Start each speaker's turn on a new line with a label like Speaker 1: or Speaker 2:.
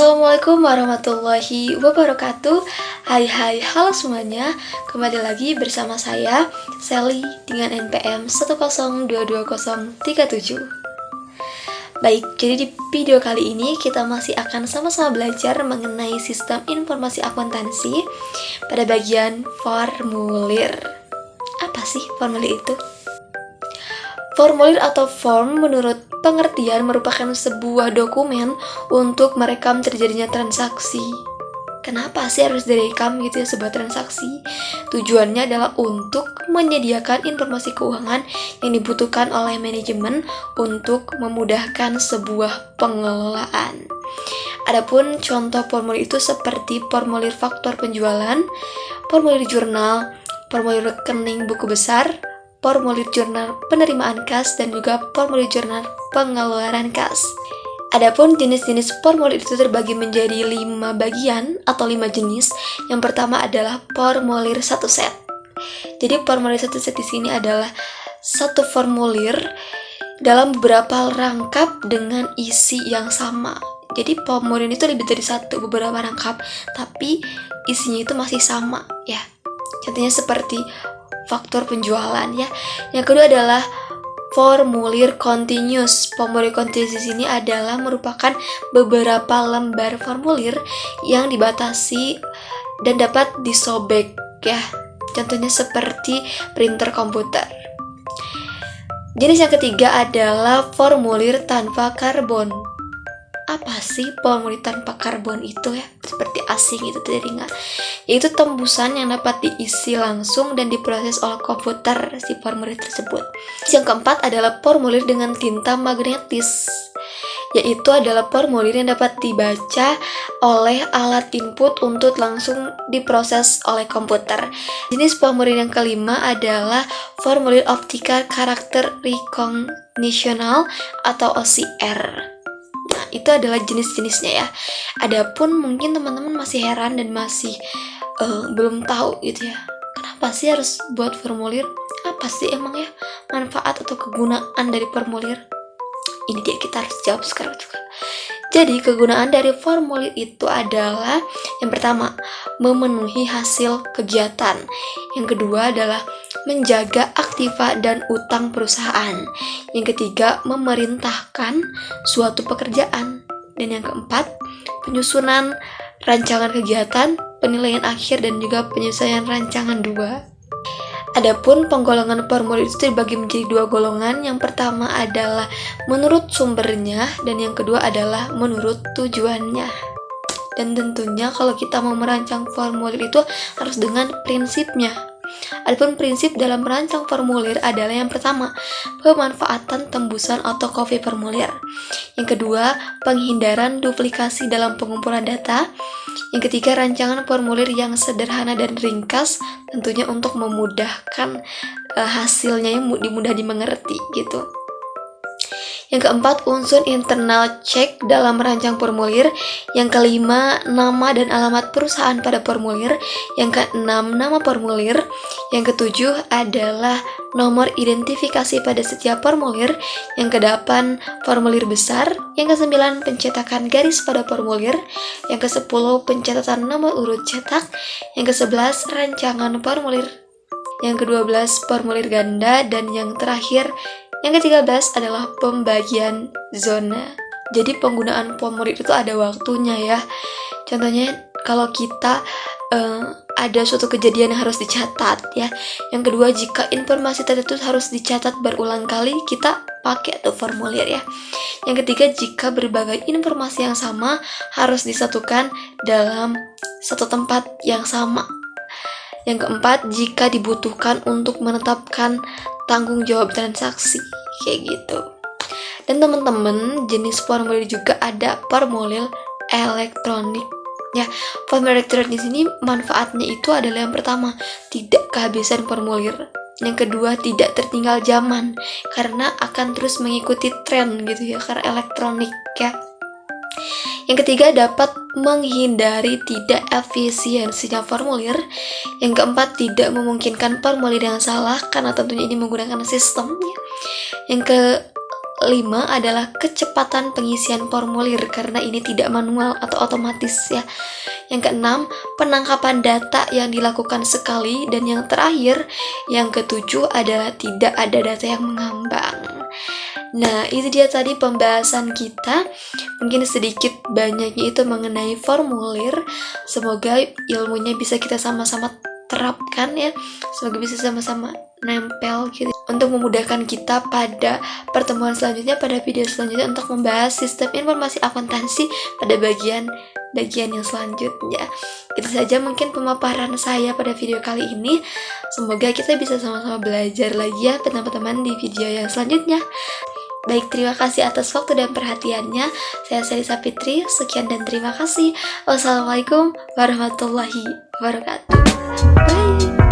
Speaker 1: Assalamualaikum warahmatullahi wabarakatuh. Hai halo semuanya. Kembali lagi bersama saya Sally dengan NPM 1022037. Baik, jadi di video kali ini kita masih akan sama-sama belajar mengenai sistem informasi akuntansi pada bagian formulir. Apa sih formulir itu? Formulir atau form menurut pengertian merupakan sebuah dokumen untuk merekam terjadinya transaksi. Kenapa sih harus direkam gitu ya sebuah transaksi? Tujuannya adalah untuk menyediakan informasi keuangan yang dibutuhkan oleh manajemen untuk memudahkan sebuah pengelolaan. Adapun contoh formulir itu seperti formulir faktur penjualan, formulir jurnal, formulir rekening buku besar, formulir jurnal penerimaan kas, dan juga formulir jurnal pengeluaran kas. Adapun jenis-jenis formulir itu terbagi menjadi 5 bagian atau 5 jenis. Yang pertama adalah formulir satu set. Jadi formulir satu set di sini adalah satu formulir dalam beberapa rangkap dengan isi yang sama. Jadi formulir itu lebih dari satu, beberapa rangkap, tapi isinya itu masih sama ya. Contohnya seperti faktur penjualan ya. Yang kedua adalah formulir continuous. Formulir continuous di sini adalah merupakan beberapa lembar formulir yang dibatasi dan dapat disobek ya. Contohnya seperti printer komputer. Jenis yang ketiga adalah formulir tanpa karbon. Apa sih formulir tanpa karbon itu ya? Seperti asing itu teringat. Yaitu tembusan yang dapat diisi langsung dan diproses oleh komputer si formulir tersebut. Yang keempat adalah formulir dengan tinta magnetis. Yaitu adalah formulir yang dapat dibaca oleh alat input untuk langsung diproses oleh komputer. Jenis formulir yang kelima adalah formulir optical character recognitional atau OCR. Itu adalah jenis-jenisnya ya. Adapun mungkin teman-teman masih heran dan masih belum tahu gitu ya. Kenapa sih harus buat formulir? Apa sih emang ya manfaat atau kegunaan dari formulir? Ini dia, kita harus jawab sekarang juga. Jadi kegunaan dari formulir itu adalah yang pertama, memenuhi hasil kegiatan. Yang kedua adalah menjaga aktiva dan utang perusahaan. Yang ketiga, memerintahkan suatu pekerjaan. Dan yang keempat, penyusunan rancangan kegiatan, penilaian akhir, dan juga penyelesaian rancangan 2. Adapun penggolongan formulir itu dibagi menjadi 2 golongan. Yang pertama adalah menurut sumbernya, dan yang kedua adalah menurut tujuannya. Dan tentunya kalau kita mau merancang formulir itu harus dengan prinsipnya. Adapun prinsip dalam merancang formulir adalah yang pertama, pemanfaatan tembusan atau copy formulir. Yang kedua, penghindaran duplikasi dalam pengumpulan data. Yang ketiga, rancangan formulir yang sederhana dan ringkas, tentunya untuk memudahkan hasilnya yang mudah dimengerti gitu. Yang keempat, unsur internal check dalam merancang formulir. Yang kelima, nama dan alamat perusahaan pada formulir. Yang keenam, nama formulir. Yang ketujuh adalah nomor identifikasi pada setiap formulir. Yang kedelapan, formulir besar. Yang kesembilan, pencetakan garis pada formulir. Yang kesepuluh, pencatatan nomor urut cetak. Yang kesebelas, rancangan formulir. Yang kedua belas, formulir ganda. Dan yang terakhir, yang ke-13 adalah pembagian zona. Jadi penggunaan formulir itu ada waktunya ya. Contohnya kalau kita ada suatu kejadian yang harus dicatat ya. Yang kedua, jika informasi tersebut harus dicatat berulang kali, kita pakai tuh formulir ya. Yang ketiga, jika berbagai informasi yang sama harus disatukan dalam satu tempat yang sama. Yang keempat, jika dibutuhkan untuk menetapkan tanggung jawab transaksi, kayak gitu. Dan teman-teman, jenis formulir juga ada formulir elektronik. Ya, formulir elektronik di sini manfaatnya itu adalah yang pertama, tidak kehabisan formulir. Yang kedua, tidak tertinggal zaman karena akan terus mengikuti tren gitu ya, karena elektronik ya. Yang ketiga, dapat menghindari tidak efisiensinya formulir. Yang keempat, tidak memungkinkan formulir yang salah karena tentunya ini menggunakan sistem. Yang 5 adalah kecepatan pengisian formulir karena ini tidak manual atau otomatis ya. Yang keenam, penangkapan data yang dilakukan sekali. Dan yang terakhir, yang ketujuh adalah tidak ada data yang mengambang. Nah, itu dia tadi pembahasan kita. Mungkin sedikit banyaknya itu mengenai formulir. Semoga ilmunya bisa kita sama-sama terapkan ya. Semoga bisa sama-sama nempel gitu untuk memudahkan kita pada pertemuan selanjutnya, pada video selanjutnya untuk membahas sistem informasi akuntansi pada bagian yang selanjutnya. Itu saja mungkin pemaparan saya pada video kali ini. Semoga kita bisa sama-sama belajar lagi ya teman-teman di video yang selanjutnya. Baik, terima kasih atas waktu dan perhatiannya. Saya Selisa Fitri, sekian dan terima kasih. Wassalamualaikum warahmatullahi wabarakatuh. Bye.